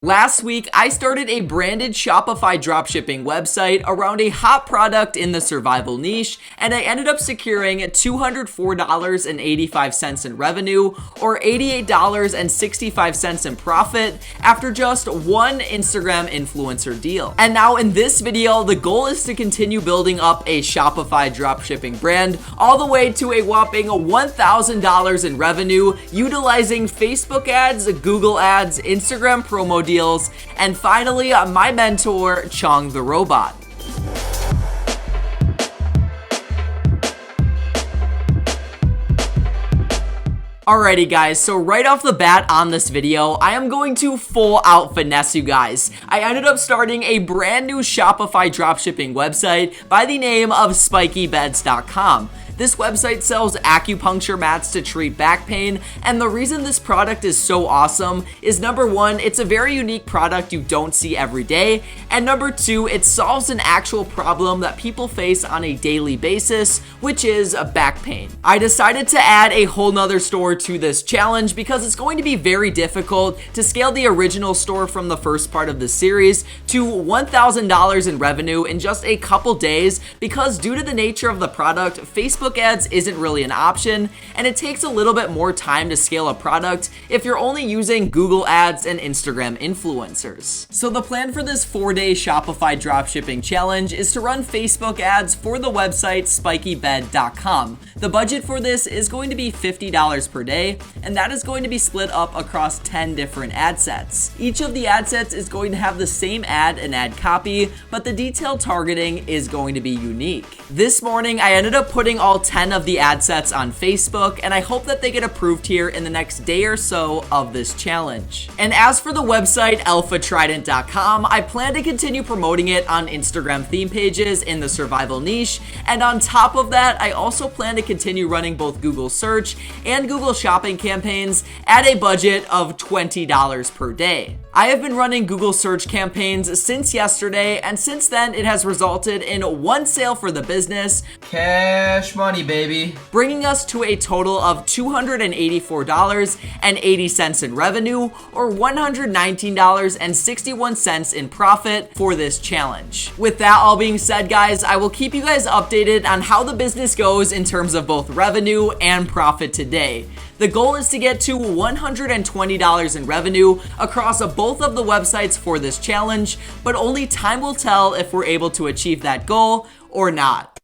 Last week, I started a branded Shopify dropshipping website around a hot product in the survival niche, and I ended up securing $204.85 in revenue or $88.65 in profit after just one Instagram influencer deal. And now in this video, the goal is to continue building up a Shopify dropshipping brand all the way to a whopping $1,000 in revenue utilizing Facebook ads, Google ads, Instagram promo deals, and finally, my mentor, Chang the robot. Alrighty guys, so right off the bat on this video, I am going to full out finesse you guys. I ended up starting a brand new Shopify dropshipping website by the name of spikybeds.com. This website sells acupuncture mats to treat back pain, and the reason this product is so awesome is number one, it's a very unique product you don't see every day, and number two, it solves an actual problem that people face on a daily basis, which is back pain. I decided to add a whole nother store to this challenge because it's going to be very difficult to scale the original store from the first part of the series to $1,000 in revenue in just a couple days because due to the nature of the product, Facebook ads isn't really an option, and it takes a little bit more time to scale a product if you're only using Google ads and Instagram influencers. So the plan for this 4-day Shopify dropshipping challenge is to run Facebook ads for the website spikybed.com. The budget for this is going to be $50 per day, and that is going to be split up across 10 different ad sets. Each of the ad sets is going to have the same ad and ad copy, but the detailed targeting is going to be unique. This morning, I ended up putting all 10 of the ad sets on Facebook, and I hope that they get approved here in the next day or so of this challenge. And as for the website alphatrident.com, I plan to continue promoting it on Instagram theme pages in the survival niche, and on top of that, I also plan to continue running both Google search and Google shopping campaigns at a budget of $20 per day. I have been running Google search campaigns since yesterday, and since then it has resulted in one sale for the business, cash money baby, bringing us to a total of $284.80 in revenue or $119.61 in profit for this challenge. With that all being said guys, I will keep you guys updated on how the business goes in terms of both revenue and profit today. The goal is to get to $120 in revenue across both of the websites for this challenge, but only time will tell if we're able to achieve that goal or not.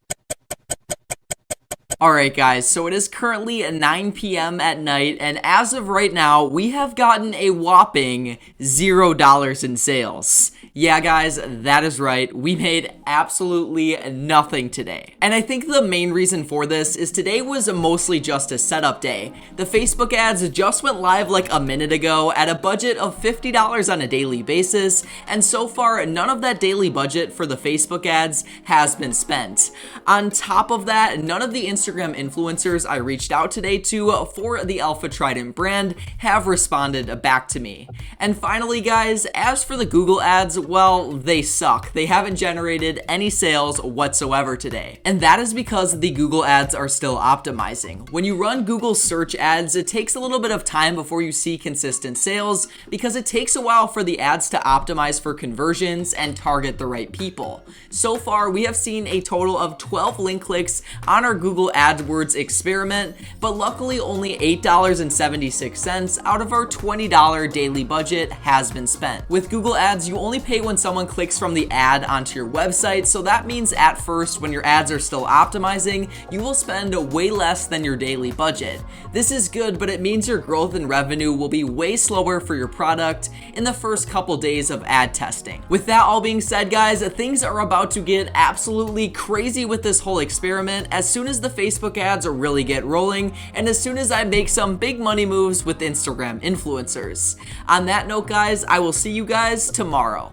Alright guys, so it is currently 9 p.m. at night, and as of right now, we have gotten a whopping $0 in sales. Yeah guys, that is right, we made absolutely nothing today. And I think the main reason for this is today was mostly just a setup day. The Facebook ads just went live like a minute ago at a budget of $50 on a daily basis, and so far none of that daily budget for the Facebook ads has been spent. On top of that, none of the Instagram influencers I reached out today to for the Alpha Trident brand have responded back to me. And finally guys, as for the Google ads, well, they suck. They haven't generated any sales whatsoever today. And that is because the Google ads are still optimizing. When you run Google search ads, it takes a little bit of time before you see consistent sales because it takes a while for the ads to optimize for conversions and target the right people. So far, we have seen a total of 12 link clicks on our Google AdWords experiment, but luckily only $8.76 out of our $20 daily budget has been spent. With Google ads, you only pay when someone clicks from the ad onto your website, so that means at first, when your ads are still optimizing, you will spend way less than your daily budget. This is good, but it means your growth in revenue will be way slower for your product in the first couple days of ad testing. With that all being said, guys, things are about to get absolutely crazy with this whole experiment as soon as the Facebook ads really get rolling and as soon as I make some big money moves with Instagram influencers. On that note, guys, I will see you guys tomorrow.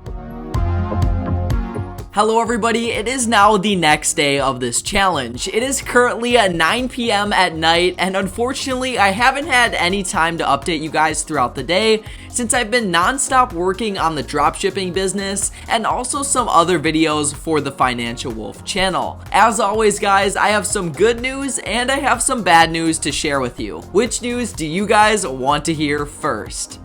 Hello everybody, it is now the next day of this challenge. It is currently at 9 p.m. at night, and unfortunately I haven't had any time to update you guys throughout the day since I've been non-stop working on the dropshipping business and also some other videos for the Financial Wolf channel. As always guys, I have some good news and I have some bad news to share with you. Which news do you guys want to hear first?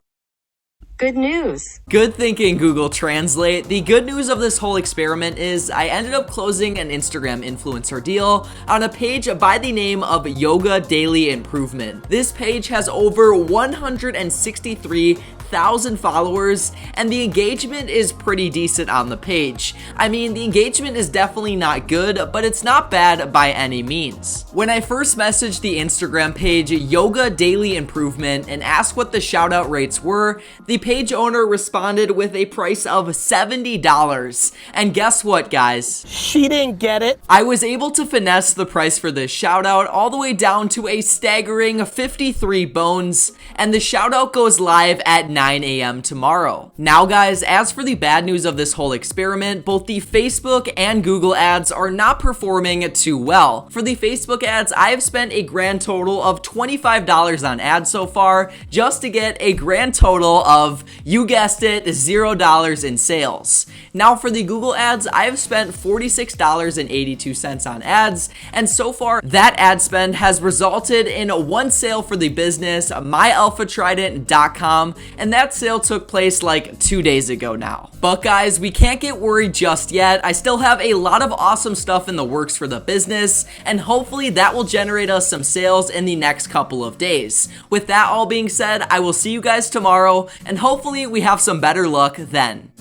Good news. Good thinking, Google Translate. The good news of this whole experiment is I ended up closing an Instagram influencer deal on a page by the name of Yoga Daily Improvement. This page has over 163,000 followers, and the engagement is pretty decent on the page. I mean, the engagement is definitely not good, but it's not bad by any means. When I first messaged the Instagram page Yoga Daily Improvement and asked what the shout out rates were, the page owner responded with a price of $70. And guess what, guys? She didn't get it. I was able to finesse the price for this shout out all the way down to a staggering 53 bones, and the shout out goes live at 9 a.m. tomorrow. Now guys, as for the bad news of this whole experiment, both the Facebook and Google ads are not performing too well. For the Facebook ads, I have spent a grand total of $25 on ads so far, just to get a grand total of, you guessed it, $0 in sales. Now for the Google ads, I have spent $46.82 on ads, and so far that ad spend has resulted in one sale for the business, myalphatrident.com, and that sale took place like 2 days ago now. But guys, we can't get worried just yet. I still have a lot of awesome stuff in the works for the business, and hopefully that will generate us some sales in the next couple of days. With that all being said, I will see you guys tomorrow, and hopefully we have some better luck then.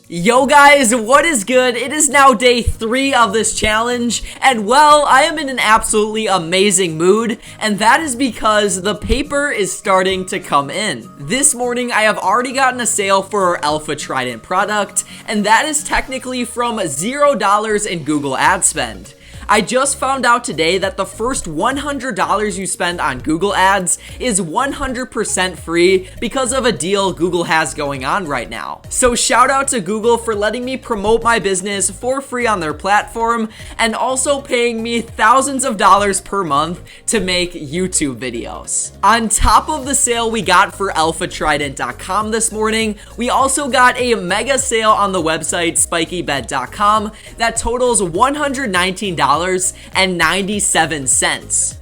Yo guys, what is good? It is now day 3 of this challenge, and well, I am in an absolutely amazing mood, and that is because the paper is starting to come in. This morning, I have already gotten a sale for our Alpha Trident product, and that is technically from $0 in Google ad spend. I just found out today that the first $100 you spend on Google ads is 100% free because of a deal Google has going on right now. So shout out to Google for letting me promote my business for free on their platform, and also paying me thousands of dollars per month to make YouTube videos. On top of the sale we got for alphatrident.com this morning, we also got a mega sale on the website spikybed.com that totals $119.97.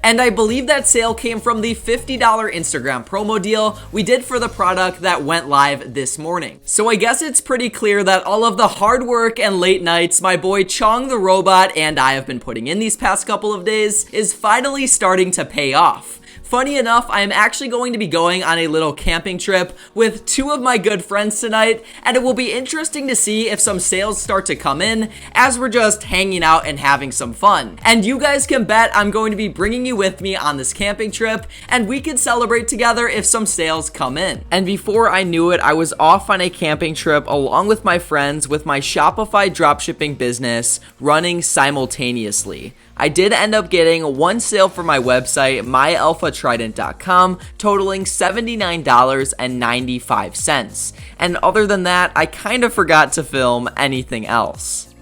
And I believe that sale came from the $50 Instagram promo deal we did for the product that went live this morning. So I guess it's pretty clear that all of the hard work and late nights my boy Chang the robot and I have been putting in these past couple of days is finally starting to pay off. Funny enough, I am actually going to be going on a little camping trip with 2 of my good friends tonight, and it will be interesting to see if some sales start to come in as we're just hanging out and having some fun. And you guys can bet I'm going to be bringing you with me on this camping trip, and we can celebrate together if some sales come in. And before I knew it, I was off on a camping trip along with my friends with my Shopify dropshipping business running simultaneously. I did end up getting one sale for my website, myalphatrident.com, totaling $79.95. And other than that, I kind of forgot to film anything else.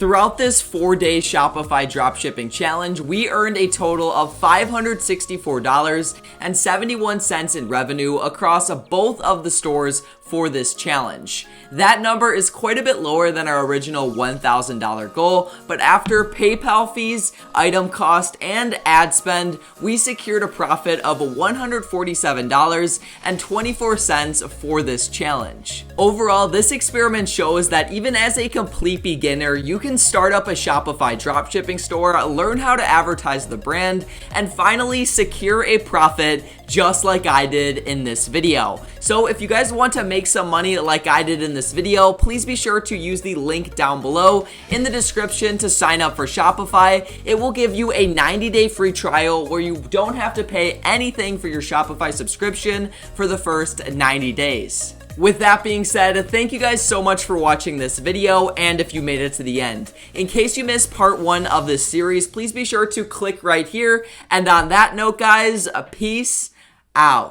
Throughout this 4-day Shopify dropshipping challenge, we earned a total of $564.71 in revenue across both of the stores for this challenge. That number is quite a bit lower than our original $1,000 goal, but after PayPal fees, item cost, and ad spend, we secured a profit of $147.24 for this challenge. Overall, this experiment shows that even as a complete beginner, you can start up a Shopify dropshipping store, learn how to advertise the brand, and finally secure a profit just like I did in this video. So if you guys want to make some money like I did in this video, please be sure to use the link down below in the description to sign up for Shopify. It will give you a 90-day free trial where you don't have to pay anything for your Shopify subscription for the first 90 days. With that being said, thank you guys so much for watching this video, and if you made it to the end. In case you missed part 1 of this series, please be sure to click right here. And on that note, guys, peace out.